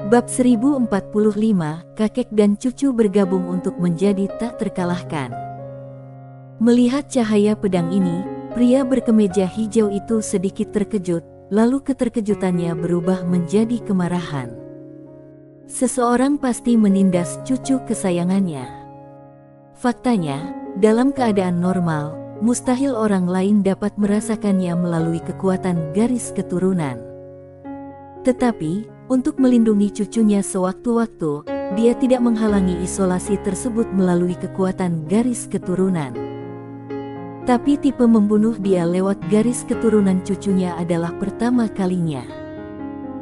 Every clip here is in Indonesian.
Bab 1045, kakek dan cucu bergabung untuk menjadi tak terkalahkan. Melihat cahaya pedang ini, pria berkemeja hijau itu sedikit terkejut, lalu keterkejutannya berubah menjadi kemarahan. Seseorang pasti menindas cucu kesayangannya. Faktanya, dalam keadaan normal, mustahil orang lain dapat merasakannya melalui kekuatan garis keturunan. Tetapi, untuk melindungi cucunya sewaktu-waktu, dia tidak menghalangi isolasi tersebut melalui kekuatan garis keturunan. Tapi tipe membunuh dia lewat garis keturunan cucunya adalah pertama kalinya.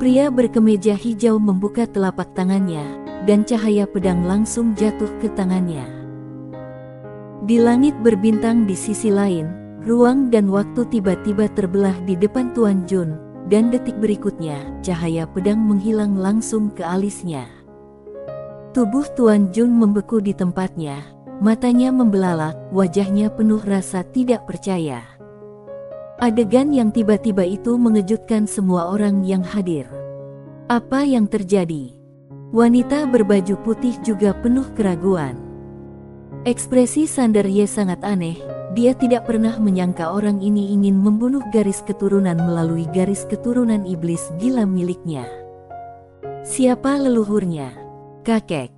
Pria berkemeja hijau membuka telapak tangannya, dan cahaya pedang langsung jatuh ke tangannya. Di langit berbintang di sisi lain, ruang dan waktu tiba-tiba terbelah di depan Tuan Jun. Dan detik berikutnya, cahaya pedang menghilang langsung ke alisnya. Tubuh Tuan Jun membeku di tempatnya, matanya membelalak, wajahnya penuh rasa tidak percaya. Adegan yang tiba-tiba itu mengejutkan semua orang yang hadir. Apa yang terjadi? Wanita berbaju putih juga penuh keraguan. Ekspresi Sander Ye sangat aneh. Dia tidak pernah menyangka orang ini ingin membunuh garis keturunan melalui garis keturunan iblis gila miliknya. Siapa leluhurnya? Kakek.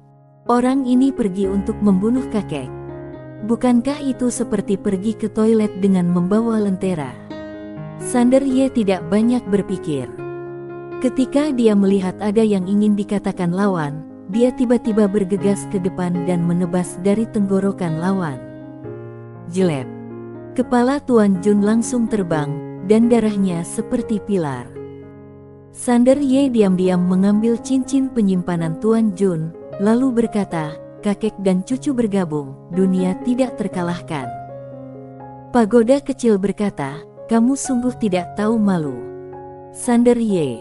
Orang ini pergi untuk membunuh kakek. Bukankah itu seperti pergi ke toilet dengan membawa lentera? Sander Ye tidak banyak berpikir. Ketika dia melihat ada yang ingin dikatakan lawan, dia tiba-tiba bergegas ke depan dan menebas dari tenggorokan lawan. Jelek. Kepala Tuan Jun langsung terbang, dan darahnya seperti pilar. Sander Ye diam-diam mengambil cincin penyimpanan Tuan Jun, lalu berkata, kakek dan cucu bergabung, dunia tidak terkalahkan. Pagoda kecil berkata, kamu sungguh tidak tahu malu. Sander Ye.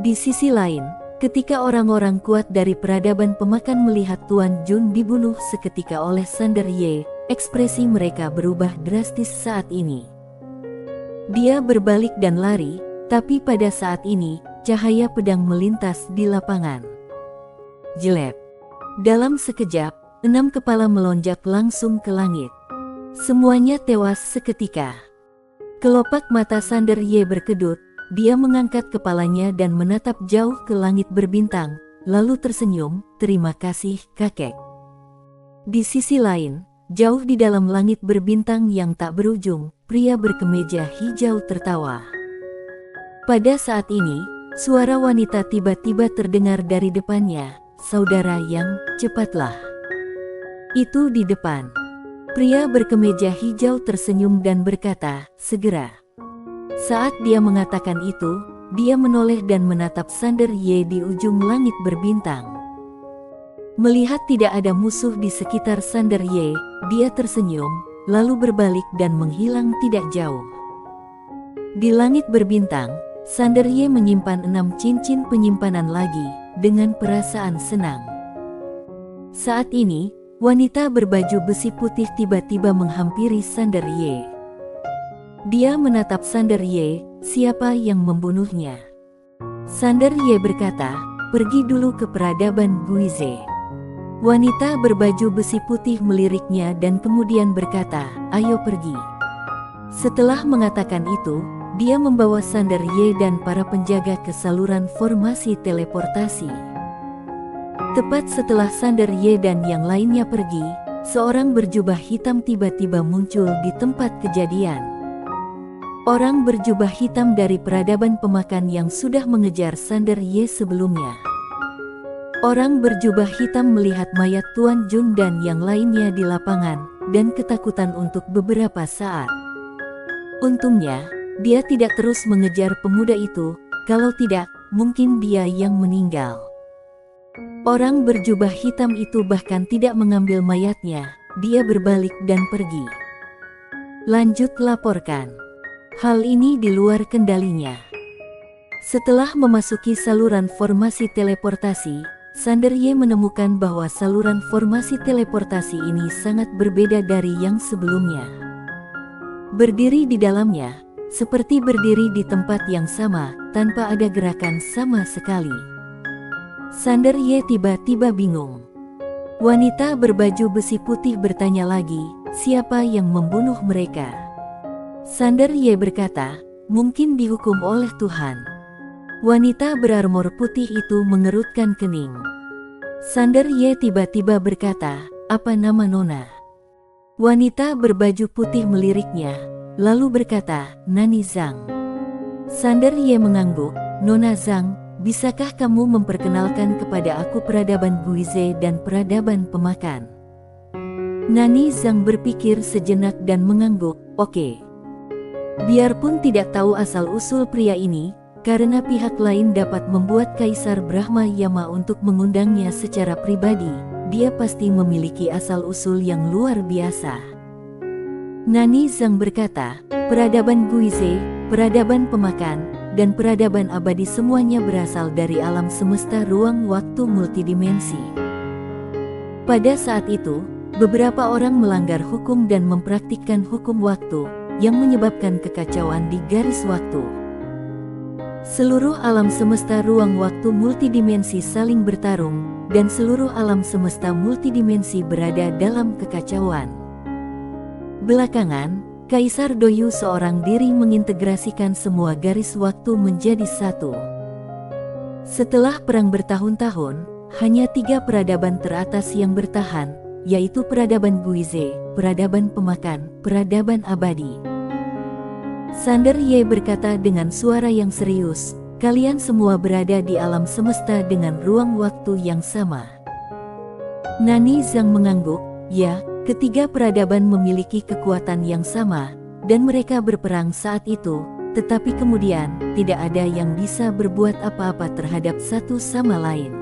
Di sisi lain, ketika orang-orang kuat dari peradaban pemakan melihat Tuan Jun dibunuh seketika oleh Sander Ye, ekspresi mereka berubah drastis saat ini. Dia berbalik dan lari, tapi pada saat ini, cahaya pedang melintas di lapangan. Jelek. Dalam sekejap, 6 kepala melonjak langsung ke langit. Semuanya tewas seketika. Kelopak mata Sander Ye berkedut, dia mengangkat kepalanya dan menatap jauh ke langit berbintang, lalu tersenyum, terima kasih, kakek. Di sisi lain, jauh di dalam langit berbintang yang tak berujung, pria berkemeja hijau tertawa. Pada saat ini, suara wanita tiba-tiba terdengar dari depannya, saudara yang, cepatlah. Itu di depan. Pria berkemeja hijau tersenyum dan berkata, segera. Saat dia mengatakan itu, dia menoleh dan menatap Sander Ye di ujung langit berbintang. Melihat tidak ada musuh di sekitar Sander Ye, dia tersenyum, lalu berbalik dan menghilang tidak jauh. Di langit berbintang, Sander Ye menyimpan 6 cincin penyimpanan lagi, dengan perasaan senang. Saat ini, wanita berbaju besi putih tiba-tiba menghampiri Sander Ye. Dia menatap Sander Ye, siapa yang membunuhnya? Sander Ye berkata, pergi dulu ke peradaban Guize. Wanita berbaju besi putih meliriknya dan kemudian berkata, ayo pergi. Setelah mengatakan itu, dia membawa Sander Ye dan para penjaga ke saluran formasi teleportasi. Tepat setelah Sander Ye dan yang lainnya pergi, seorang berjubah hitam tiba-tiba muncul di tempat kejadian. Orang berjubah hitam dari peradaban pemakan yang sudah mengejar Sander Ye sebelumnya. Orang berjubah hitam melihat mayat Tuan Jun dan yang lainnya di lapangan, dan ketakutan untuk beberapa saat. Untungnya, dia tidak terus mengejar pemuda itu, kalau tidak, mungkin dia yang meninggal. Orang berjubah hitam itu bahkan tidak mengambil mayatnya, dia berbalik dan pergi. Lanjut laporkan. Hal ini di luar kendalinya. Setelah memasuki saluran formasi teleportasi, Sander Ye menemukan bahwa saluran formasi teleportasi ini sangat berbeda dari yang sebelumnya. Berdiri di dalamnya, seperti berdiri di tempat yang sama, tanpa ada gerakan sama sekali. Sander Ye tiba-tiba bingung. Wanita berbaju besi putih bertanya lagi, siapa yang membunuh mereka? Sander Ye berkata, mungkin dihukum oleh Tuhan. Wanita berarmor putih itu mengerutkan kening. Sander Ye tiba-tiba berkata, apa nama Nona? Wanita berbaju putih meliriknya, lalu berkata, Nani Zhang. Sander Ye mengangguk, Nona Zhang, bisakah kamu memperkenalkan kepada aku peradaban Guize dan peradaban pemakan? Nani Zhang berpikir sejenak dan mengangguk, oke. Biarpun tidak tahu asal-usul pria ini, karena pihak lain dapat membuat Kaisar Brahma Yama untuk mengundangnya secara pribadi, dia pasti memiliki asal-usul yang luar biasa. Nani Zhang berkata, peradaban Guize, peradaban pemakan, dan peradaban abadi semuanya berasal dari alam semesta ruang waktu multidimensi. Pada saat itu, beberapa orang melanggar hukum dan mempraktikkan hukum waktu, yang menyebabkan kekacauan di garis waktu. Seluruh alam semesta ruang waktu multidimensi saling bertarung, dan seluruh alam semesta multidimensi berada dalam kekacauan. Belakangan, Kaisar Doyu seorang diri mengintegrasikan semua garis waktu menjadi satu. Setelah perang bertahun-tahun, hanya 3 peradaban teratas yang bertahan, yaitu peradaban Guize, peradaban pemakan, peradaban abadi. Sander Ye berkata dengan suara yang serius, kalian semua berada di alam semesta dengan ruang waktu yang sama. Nani Zhang mengangguk, ya. Ketiga peradaban memiliki kekuatan yang sama, dan mereka berperang saat itu, tetapi kemudian, tidak ada yang bisa berbuat apa-apa terhadap satu sama lain.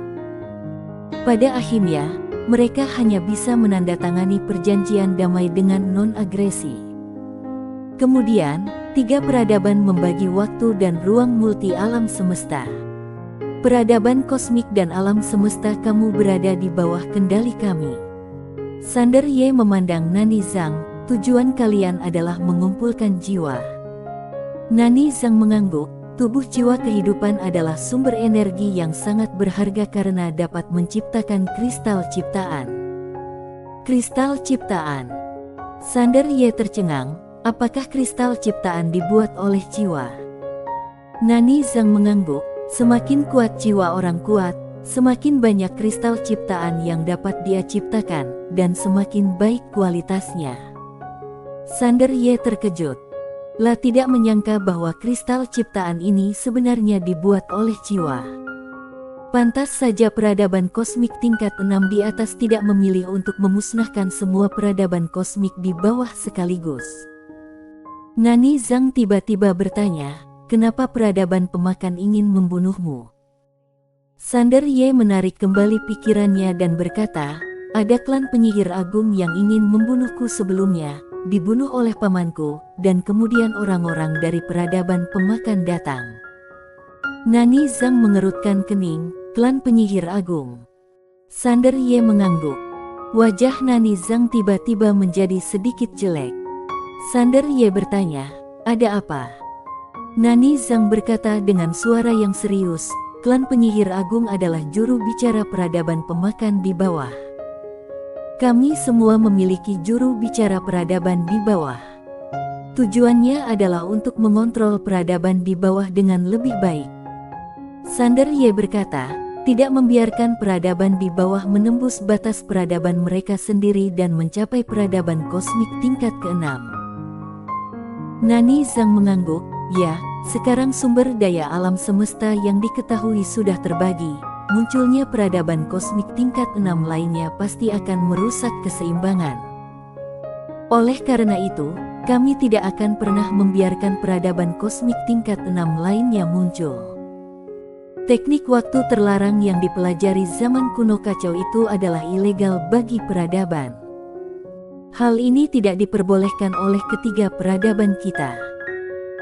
Pada akhirnya, mereka hanya bisa menandatangani perjanjian damai dengan non-agresi. Kemudian, 3 peradaban membagi waktu dan ruang multi alam semesta. Peradaban kosmik dan alam semesta kamu berada di bawah kendali kami. Sander Ye memandang Nani Zhang, tujuan kalian adalah mengumpulkan jiwa. Nani Zhang mengangguk, tubuh jiwa kehidupan adalah sumber energi yang sangat berharga karena dapat menciptakan kristal ciptaan. Kristal ciptaan. Sander Ye tercengang, apakah kristal ciptaan dibuat oleh jiwa? Nani Zhang mengangguk, semakin kuat jiwa orang kuat, semakin banyak kristal ciptaan yang dapat dia ciptakan, dan semakin baik kualitasnya. Sander Ye terkejut. Lah tidak menyangka bahwa kristal ciptaan ini sebenarnya dibuat oleh jiwa. Pantas saja peradaban kosmik tingkat 6 di atas tidak memilih untuk memusnahkan semua peradaban kosmik di bawah sekaligus. Nani Zhang tiba-tiba bertanya, kenapa peradaban pemakan ingin membunuhmu? Sander Ye menarik kembali pikirannya dan berkata, ada klan penyihir agung yang ingin membunuhku sebelumnya, dibunuh oleh pamanku, dan kemudian orang-orang dari peradaban pemakan datang. Nani Zhang mengerutkan kening, klan penyihir agung. Sander Ye mengangguk. Wajah Nani Zhang tiba-tiba menjadi sedikit jelek. Sander Ye bertanya, ada apa? Nani Zhang berkata dengan suara yang serius, klan penyihir agung adalah juru bicara peradaban pemakan di bawah. Kami semua memiliki juru bicara peradaban di bawah. Tujuannya adalah untuk mengontrol peradaban di bawah dengan lebih baik. Sander Ye berkata, tidak membiarkan peradaban di bawah menembus batas peradaban mereka sendiri dan mencapai peradaban kosmik tingkat ke-6. Nani Zhang mengangguk, ya, sekarang sumber daya alam semesta yang diketahui sudah terbagi. Munculnya peradaban kosmik tingkat 6 lainnya pasti akan merusak keseimbangan. Oleh karena itu, kami tidak akan pernah membiarkan peradaban kosmik tingkat 6 lainnya muncul. Teknik waktu terlarang yang dipelajari zaman kuno kacau itu adalah ilegal bagi peradaban. Hal ini tidak diperbolehkan oleh ketiga peradaban kita.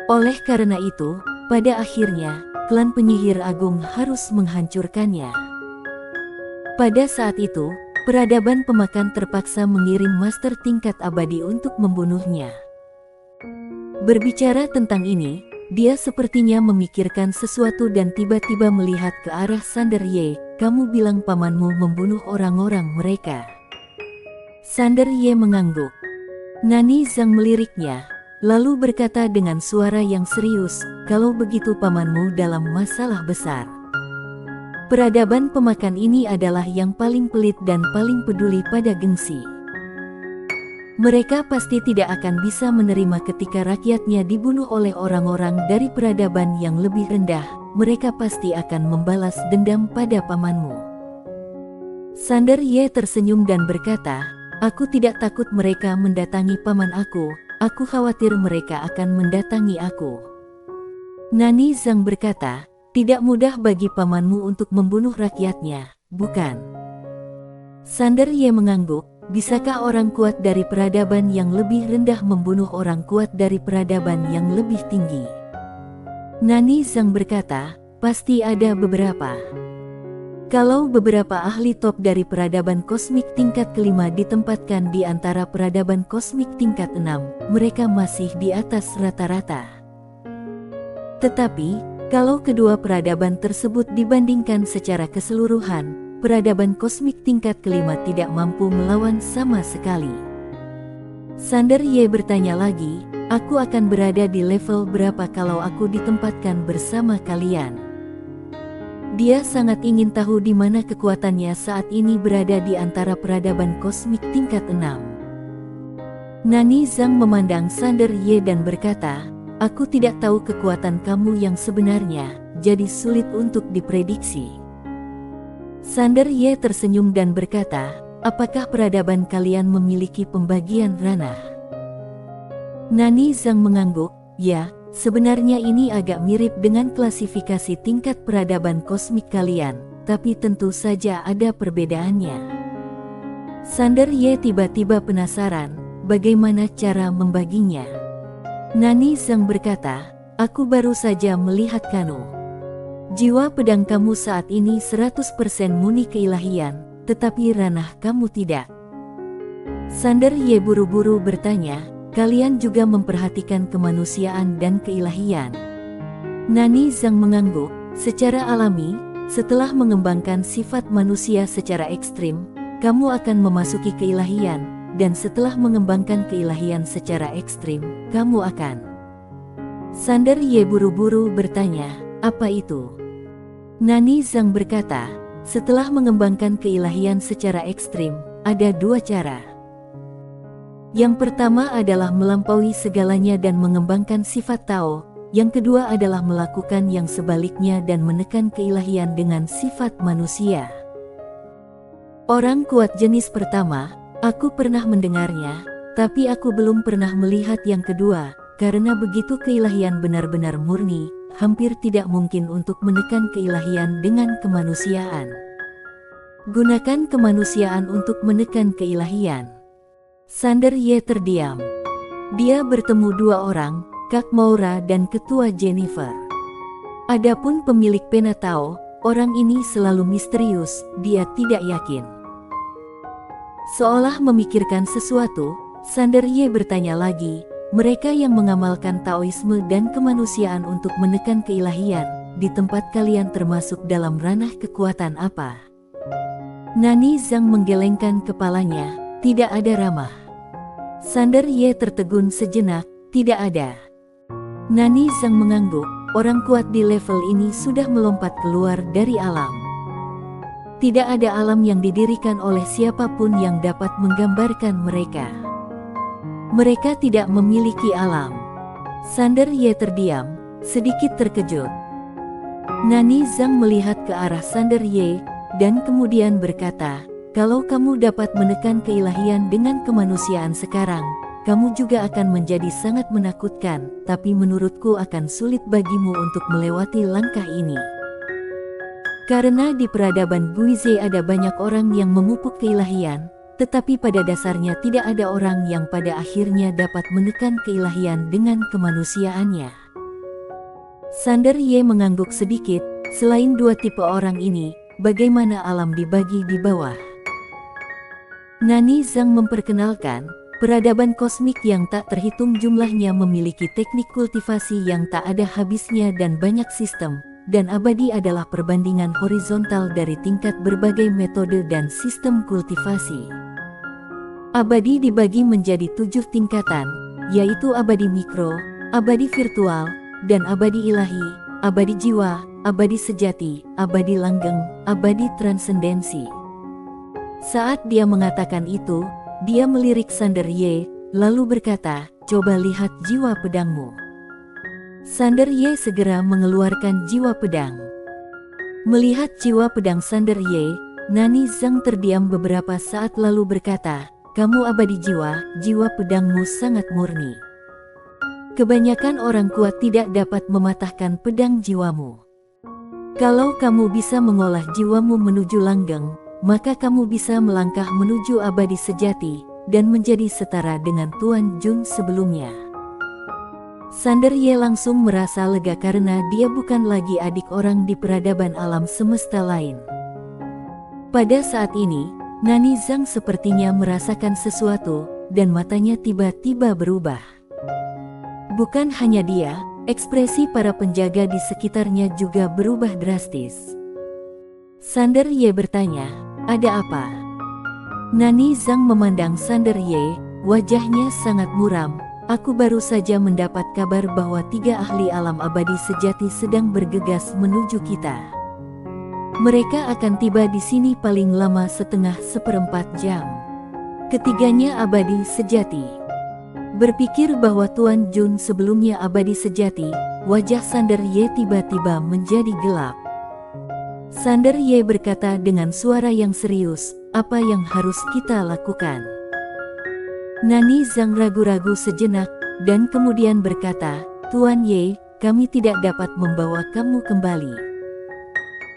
Oleh karena itu, pada akhirnya, klan penyihir agung harus menghancurkannya. Pada saat itu, peradaban pemakan terpaksa mengirim master tingkat abadi untuk membunuhnya. Berbicara tentang ini, dia sepertinya memikirkan sesuatu dan tiba-tiba melihat ke arah Sander Ye, kamu bilang pamanmu membunuh orang-orang mereka. Sander Ye mengangguk. Nani Zhang meliriknya, lalu berkata dengan suara yang serius, kalau begitu pamanmu dalam masalah besar. Peradaban pemakan ini adalah yang paling pelit dan paling peduli pada gengsi. Mereka pasti tidak akan bisa menerima ketika rakyatnya dibunuh oleh orang-orang dari peradaban yang lebih rendah. Mereka pasti akan membalas dendam pada pamanmu. Sander Ye tersenyum dan berkata, aku tidak takut mereka mendatangi paman aku khawatir mereka akan mendatangi aku. Nani Zhang berkata, tidak mudah bagi pamanmu untuk membunuh rakyatnya, bukan? Sander Ye mengangguk, bisakah orang kuat dari peradaban yang lebih rendah membunuh orang kuat dari peradaban yang lebih tinggi? Nani Zhang berkata, pasti ada beberapa. Kalau beberapa ahli top dari peradaban kosmik tingkat kelima ditempatkan di antara peradaban kosmik tingkat 6, mereka masih di atas rata-rata. Tetapi, kalau kedua peradaban tersebut dibandingkan secara keseluruhan, peradaban kosmik tingkat kelima tidak mampu melawan sama sekali. Sander Ye bertanya lagi, aku akan berada di level berapa kalau aku ditempatkan bersama kalian? Dia sangat ingin tahu di mana kekuatannya saat ini berada di antara peradaban kosmik tingkat 6. Nani Zhang memandang Sander Ye dan berkata, aku tidak tahu kekuatan kamu yang sebenarnya, jadi sulit untuk diprediksi. Sander Ye tersenyum dan berkata, apakah peradaban kalian memiliki pembagian ranah? Nani Zhang mengangguk, ya, sebenarnya ini agak mirip dengan klasifikasi tingkat peradaban kosmik kalian, tapi tentu saja ada perbedaannya. Sander Ye tiba-tiba penasaran, bagaimana cara membaginya? Nani Zhang berkata, aku baru saja melihat Kano. Jiwa pedang kamu saat ini 100% murni keilahian, tetapi ranah kamu tidak. Sander Ye buru-buru bertanya, kalian juga memperhatikan kemanusiaan dan keilahian? Nani Zhang mengangguk, secara alami, setelah mengembangkan sifat manusia secara ekstrim, kamu akan memasuki keilahian, dan setelah mengembangkan keilahian secara ekstrim, kamu akan. Sander Ye buru-buru bertanya, apa itu? Nani Zhang berkata, setelah mengembangkan keilahian secara ekstrim, ada dua cara. Yang pertama adalah melampaui segalanya dan mengembangkan sifat Tao, yang kedua adalah melakukan yang sebaliknya dan menekan keilahian dengan sifat manusia. Orang kuat jenis pertama, aku pernah mendengarnya, tapi aku belum pernah melihat yang kedua, karena begitu keilahian benar-benar murni, hampir tidak mungkin untuk menekan keilahian dengan kemanusiaan. Gunakan kemanusiaan untuk menekan keilahian. Sander Ye terdiam. Dia bertemu dua orang, Kak Maura dan Ketua Jennifer. Adapun pemilik pena Tao, orang ini selalu misterius, dia tidak yakin. Seolah memikirkan sesuatu, Sander Ye bertanya lagi, mereka yang mengamalkan Taoisme dan kemanusiaan untuk menekan keilahian, di tempat kalian termasuk dalam ranah kekuatan apa? Nani Zhang menggelengkan kepalanya, tidak ada ramah. Sander Ye tertegun sejenak, tidak ada. Nani Zhang mengangguk, orang kuat di level ini sudah melompat keluar dari alam. Tidak ada alam yang didirikan oleh siapapun yang dapat menggambarkan mereka. Mereka tidak memiliki alam. Sander Ye terdiam, sedikit terkejut. Nani Zhang melihat ke arah Sander Ye, dan kemudian berkata, kalau kamu dapat menekan keilahian dengan kemanusiaan sekarang, kamu juga akan menjadi sangat menakutkan, tapi menurutku akan sulit bagimu untuk melewati langkah ini. Karena di peradaban Guize ada banyak orang yang memupuk keilahian, tetapi pada dasarnya tidak ada orang yang pada akhirnya dapat menekan keilahian dengan kemanusiaannya. Sander Ye mengangguk sedikit, selain dua tipe orang ini, bagaimana alam dibagi di bawah? Nani Zhang memperkenalkan, peradaban kosmik yang tak terhitung jumlahnya memiliki teknik kultivasi yang tak ada habisnya dan banyak sistem, dan abadi adalah perbandingan horizontal dari tingkat berbagai metode dan sistem kultivasi. Abadi dibagi menjadi 7 tingkatan, yaitu abadi mikro, abadi virtual, dan abadi ilahi, abadi jiwa, abadi sejati, abadi langgeng, abadi transendensi. Saat dia mengatakan itu, dia melirik Sander Ye, lalu berkata, "Coba lihat jiwa pedangmu." Sander Ye segera mengeluarkan jiwa pedang. Melihat jiwa pedang Sander Ye, Nani Zhang terdiam beberapa saat lalu berkata, "Kamu abadi jiwa, jiwa pedangmu sangat murni. Kebanyakan orang kuat tidak dapat mematahkan pedang jiwamu. Kalau kamu bisa mengolah jiwamu menuju langgeng, maka kamu bisa melangkah menuju abadi sejati, dan menjadi setara dengan Tuan Jun sebelumnya." Sander Ye langsung merasa lega karena dia bukan lagi adik orang di peradaban alam semesta lain. Pada saat ini, Nani Zhang sepertinya merasakan sesuatu, dan matanya tiba-tiba berubah. Bukan hanya dia, ekspresi para penjaga di sekitarnya juga berubah drastis. Sander Ye bertanya, "Ada apa?" Nani Zhang memandang Sander Ye, wajahnya sangat muram. "Aku baru saja mendapat kabar bahwa 3 ahli alam abadi sejati sedang bergegas menuju kita. Mereka akan tiba di sini paling lama setengah seperempat jam. Ketiganya abadi sejati." Berpikir bahwa Tuan Jun sebelumnya abadi sejati, wajah Sander Ye tiba-tiba menjadi gelap. Sander Ye berkata dengan suara yang serius, "Apa yang harus kita lakukan?" Nani Zhang ragu-ragu sejenak, dan kemudian berkata, "Tuan Ye, kami tidak dapat membawa kamu kembali.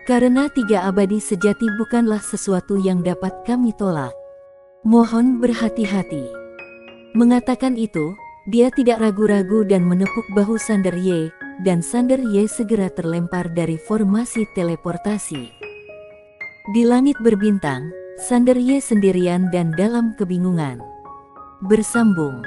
Karena 3 abadi sejati bukanlah sesuatu yang dapat kami tolak. Mohon berhati-hati." Mengatakan itu, dia tidak ragu-ragu dan menepuk bahu Sander Ye, dan Sander Ye segera terlempar dari formasi teleportasi. Di langit berbintang, Sander Ye sendirian dan dalam kebingungan. Bersambung.